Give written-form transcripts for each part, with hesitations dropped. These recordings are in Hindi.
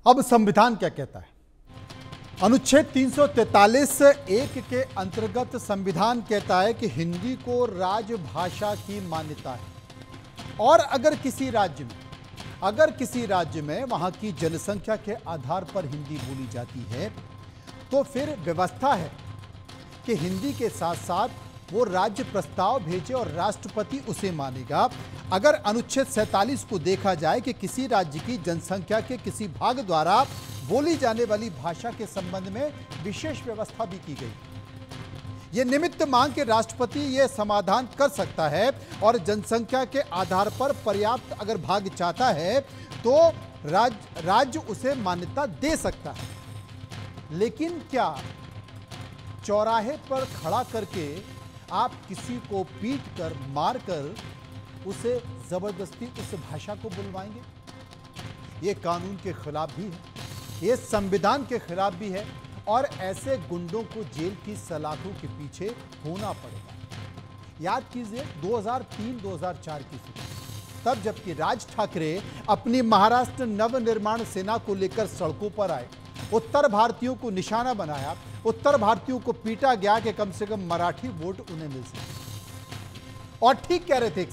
अब संविधान क्या कहता है? अनुच्छेद 343 एक के अंतर्गत संविधान कहता है कि हिंदी को राजभाषा की मान्यता है और अगर किसी राज्य में वहां की जनसंख्या के आधार पर हिंदी बोली जाती है तो फिर व्यवस्था है कि हिंदी के साथ साथ वो राज्य प्रस्ताव भेजे और राष्ट्रपति उसे मानेगा। अगर अनुच्छेद 47 को देखा जाए कि किसी राज्य की जनसंख्या के किसी भाग द्वारा बोली जाने वाली भाषा के संबंध में विशेष व्यवस्था भी की गई, ये निमित्त मांग के राष्ट्रपति ये समाधान कर सकता है और जनसंख्या के आधार पर पर्याप्त अगर भाग चाहता है तो राज्य उसे मान्यता दे सकता है। लेकिन क्या चौराहे पर खड़ा करके आप किसी को पीट कर मार कर उसे जबरदस्ती उस भाषा को बुलवाएंगे? ये कानून के खिलाफ भी है, ये संविधान के खिलाफ भी है और ऐसे गुंडों को जेल की सलाखों के पीछे होना पड़ेगा। याद कीजिए 2003-2004 की स्थिति, तब जबकि राज ठाकरे अपनी महाराष्ट्र नवनिर्माण सेना को लेकर सड़कों पर आए, उत्तर भारतीयों को निशाना बनाया, उत्तर भारतीयों को पीटा गया कि कम से कम मराठी वोट उन्हें मिल सके। और ठीक कह रहे थे एक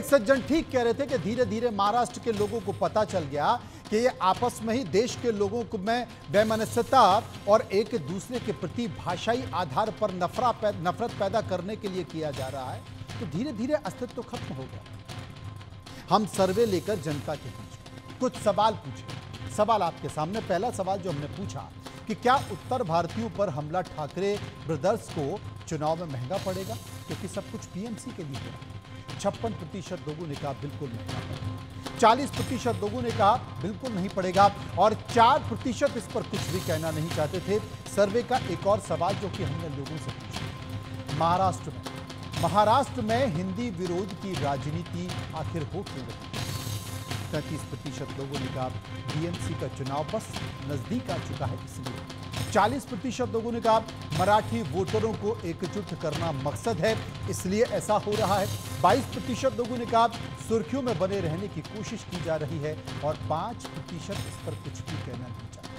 सज्जन ठीक कह रहे थे कि धीरे धीरे महाराष्ट्र के लोगों को पता चल गया कि ये आपस में ही देश के लोगों को में वैमनस्यता और एक दूसरे के प्रति भाषाई आधार पर नफरत पैदा करने के लिए किया जा रहा है, तो धीरे धीरे अस्तित्व तो खत्म हो गया। हम सर्वे लेकर जनता के बीच कुछ सवाल पूछे। सवाल आपके सामने, पहला सवाल जो हमने पूछा कि क्या उत्तर भारतीयों पर हमला ठाकरे ब्रदर्स को चुनाव में महंगा पड़ेगा, क्योंकि सब कुछ पीएमसी के लिए हो रहा है। 56% लोगों ने कहा बिल्कुल नहीं, 40% लोगों ने कहा बिल्कुल नहीं पड़ेगा और 4% इस पर कुछ भी कहना नहीं चाहते थे। सर्वे का एक और सवाल जो कि हमने लोगों से पूछा, महाराष्ट्र में हिंदी विरोध की राजनीति आखिर हो क्यों रही? 33% लोगों ने कहा बीएमसी का चुनाव बस नजदीक आ चुका है इसलिए। 40% लोगों ने कहा मराठी वोटरों को एकजुट करना मकसद है इसलिए ऐसा हो रहा है। 22% लोगों ने कहा सुर्खियों में बने रहने की कोशिश की जा रही है और 5% इस पर कुछ भी कहना नहीं चाहते।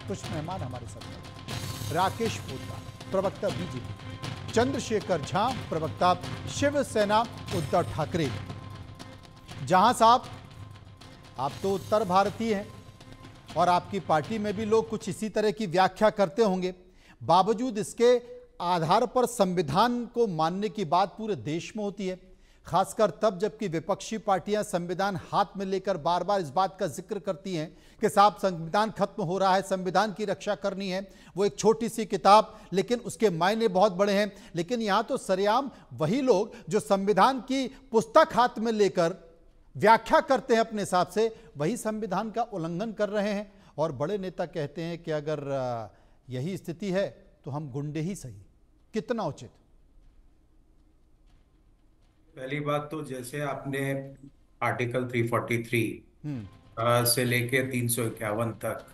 कुछ मेहमान हमारे साथ हैं। राकेश पोद्दार, प्रवक्ता बीजेपी, चंद्रशेखर झा, प्रवक्ता शिवसेना उद्धव ठाकरे। जहां साहब, आप तो उत्तर भारतीय हैं और आपकी पार्टी में भी लोग कुछ इसी तरह की व्याख्या करते होंगे। बावजूद इसके आधार पर संविधान को मानने की बात पूरे देश में होती है, खासकर तब जबकि विपक्षी पार्टियां संविधान हाथ में लेकर बार बार इस बात का जिक्र करती हैं कि साहब संविधान खत्म हो रहा है, संविधान की रक्षा करनी है। वो एक छोटी सी किताब, लेकिन उसके मायने बहुत बड़े हैं। लेकिन यहां तो सरेआम वही लोग जो संविधान की पुस्तक हाथ में लेकर व्याख्या करते हैं अपने हिसाब से, वही संविधान का उल्लंघन कर रहे हैं। और बड़े नेता कहते हैं कि अगर यही स्थिति है तो हम गुंडे ही सही। कितना उचित? पहली बात तो जैसे आपने आर्टिकल 343 से लेके 351 तक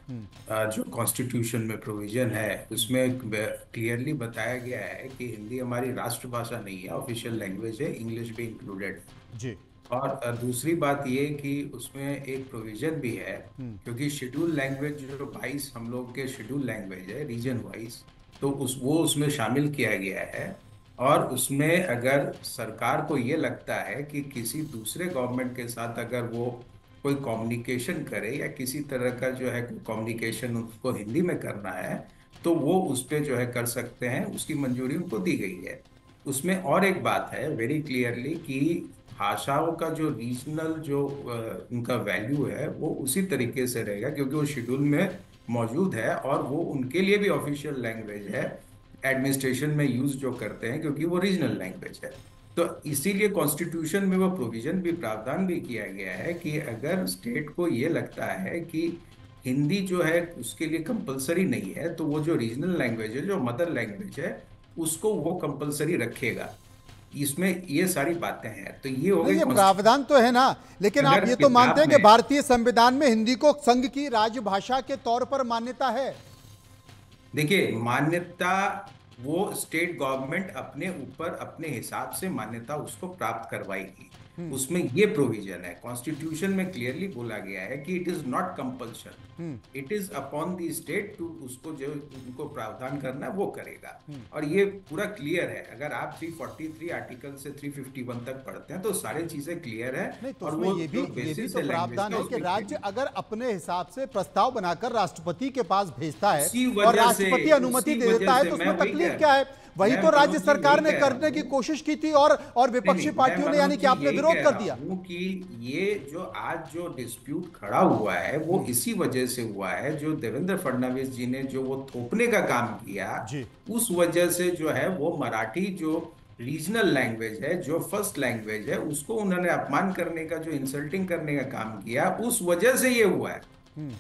जो कॉन्स्टिट्यूशन में प्रोविजन है उसमें क्लियरली बताया गया है कि हिंदी हमारी राष्ट्रभाषा नहीं है, ऑफिशियल लैंग्वेज है, इंग्लिश भी इंक्लूडेड जी। और दूसरी बात ये कि उसमें एक प्रोविजन भी है, क्योंकि शेड्यूल लैंग्वेज जो 22 हम लोग के शेड्यूल लैंग्वेज है रीजन वाइज, तो वो उसमें शामिल किया गया है। और उसमें अगर सरकार को ये लगता है कि किसी दूसरे गवर्नमेंट के साथ अगर वो कोई कम्युनिकेशन करे या किसी तरह का जो है कोई कम्युनिकेशन उसको हिंदी में करना है तो वो उस पर जो है कर सकते हैं, उसकी मंजूरी उनको दी गई है। उसमें और एक बात है वेरी क्लियरली कि भाषाओं का जो रीजनल जो उनका वैल्यू है वो उसी तरीके से रहेगा, क्योंकि वो शेड्यूल में मौजूद है और वो उनके लिए भी ऑफिशियल लैंग्वेज है, एडमिनिस्ट्रेशन में यूज जो करते हैं, क्योंकि वो रीजनल लैंग्वेज है। तो इसीलिए कॉन्स्टिट्यूशन में वो प्रोविजन भी, प्रावधान भी किया गया है कि अगर स्टेट को ये लगता है कि हिंदी जो है उसके लिए कंपलसरी नहीं है, तो वो जो रीजनल लैंग्वेज है, जो मदर लैंग्वेज है, उसको वो कंपलसरी रखेगा। इसमें ये सारी बातें हैं, तो ये हो नहीं, गई। ये प्रावधान तो है ना, लेकिन आप ये तो मानते हैं कि भारतीय संविधान में हिंदी को संघ की राजभाषा के तौर पर मान्यता है? देखिए, मान्यता वो स्टेट गवर्नमेंट अपने ऊपर अपने हिसाब से मान्यता उसको प्राप्त करवाएगी। उसमें ये प्रोविजन है, कॉन्स्टिट्यूशन में क्लियरली बोला गया है कि it is not compulsion, it is upon the state to, उसको जो उनको प्रावधान करना है वो करेगा। और ये पूरा क्लियर है, अगर आप 343 आर्टिकल से 351 तक पढ़ते हैं तो सारी चीजें क्लियर है। नहीं तो और उसमें वो ये जो भी बेसिस तो है लैंग्वेज प्रावधान का है कि उसमें राज्य अगर अपने हिसाब से प्रस्ताव बनाकर राष्ट्रपति के पास भेजता है उसी और वजह से, राष्ट्रपति अनुमति उसी दे देता वजह है से तो मैं उसमें वही तकलीफ कह क्या रहा है? हूँ। वही मैं तो राज्य मनोज जी सरकार वही ने कह रहा करने की हूँ। कोशिश की थी और विपक्षी नहीं, पार्टियों ने, यानी कि आपने यही विरोध कह कर रहा दिया। हूँ कि ये जो आज जो डिस्प्यूट खड़ा हुआ है वो इसी वजह से हुआ है, जो देवेंद्र फडणवीस जी ने जो वो थोपने का काम किया, जी उस वजह से जो है वो मराठी जो रीजनल लैंग्वेज है, जो फर्स्ट लैंग्वेज है, उसको उन्होंने अपमान करने का, जो इंसल्टिंग करने का काम किया, उस वजह से ये हुआ है।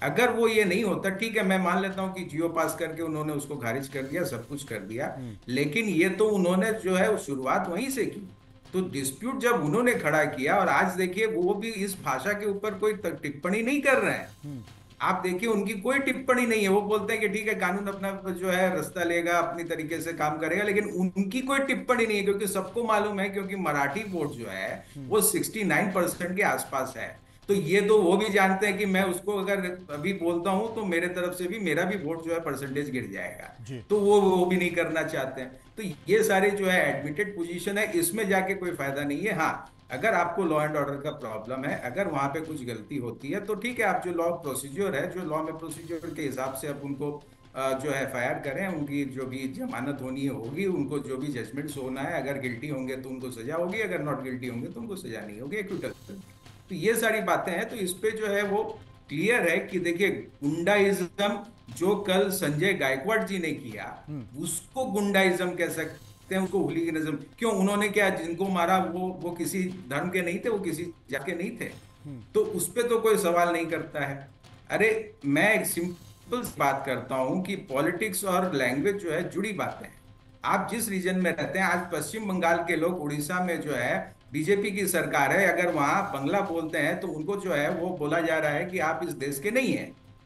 अगर वो ये नहीं होता, ठीक है, मैं मान लेता हूं कि जियो पास करके उन्होंने उसको खारिज कर दिया, सब कुछ कर दिया, लेकिन ये तो उन्होंने जो है शुरुआत वहीं से की। तो डिस्प्यूट जब उन्होंने खड़ा किया, और आज देखिए वो भी इस भाषा के ऊपर कोई टिप्पणी नहीं कर रहे हैं। आप देखिए उनकी कोई टिप्पणी नहीं है, वो बोलते हैं कि ठीक है कानून अपना जो है रास्ता लेगा, अपनी तरीके से काम करेगा, लेकिन उनकी कोई टिप्पणी नहीं है, क्योंकि सबको मालूम है, क्योंकि मराठी वोट जो है वो 69% के आसपास है। तो ये तो वो भी जानते हैं कि मैं उसको अगर अभी बोलता हूं तो मेरे तरफ से भी मेरा भी वोट जो है परसेंटेज गिर जाएगा। जी तो वो भी नहीं करना चाहते हैं। तो ये सारे जो है एडमिटेड पोजीशन है, इसमें जाके कोई फायदा नहीं है। हाँ, अगर आपको लॉ एंड ऑर्डर का प्रॉब्लम है, अगर वहां पे कुछ गलती होती है तो ठीक है, आप जो लॉ प्रोसीजर है, जो लॉ में प्रोसीजर के हिसाब से आप उनको जो है एफआईआर करें, उनकी जो भी जमानत होनी होगी, उनको जो भी जजमेंट्स होना है, अगर गिल्टी होंगे तो उनको सजा होगी, अगर नॉट गिल्टी होंगे तो उनको सजा नहीं होगी, एक्विटल। तो ये सारी बातें हैं। तो इस पे जो है वो क्लियर है कि देखिए, गुंडाइज्म जो कल संजय गायकवाड़ जी ने किया, उसको गुंडाइज्म कह सकते हैं, उसको हुलीगनिज्म क्यों? उन्होंने क्या, जिनको मारा वो किसी धर्म के नहीं थे, वो किसी जात के नहीं थे, तो उस पे तो कोई सवाल नहीं करता है। अरे मैं एक सिंपल बात करता हूं कि पॉलिटिक्स और लैंग्वेज जो है जुड़ी बातें हैं। आप जिस रीजन में रहते हैं, आज पश्चिम बंगाल के लोग, उड़ीसा में जो है बीजेपी की सरकार है, अगर वहां बंगला बोलते हैं तो उनको जो है वो बोला जा रहा है कि आप इस देश के नहीं हैं।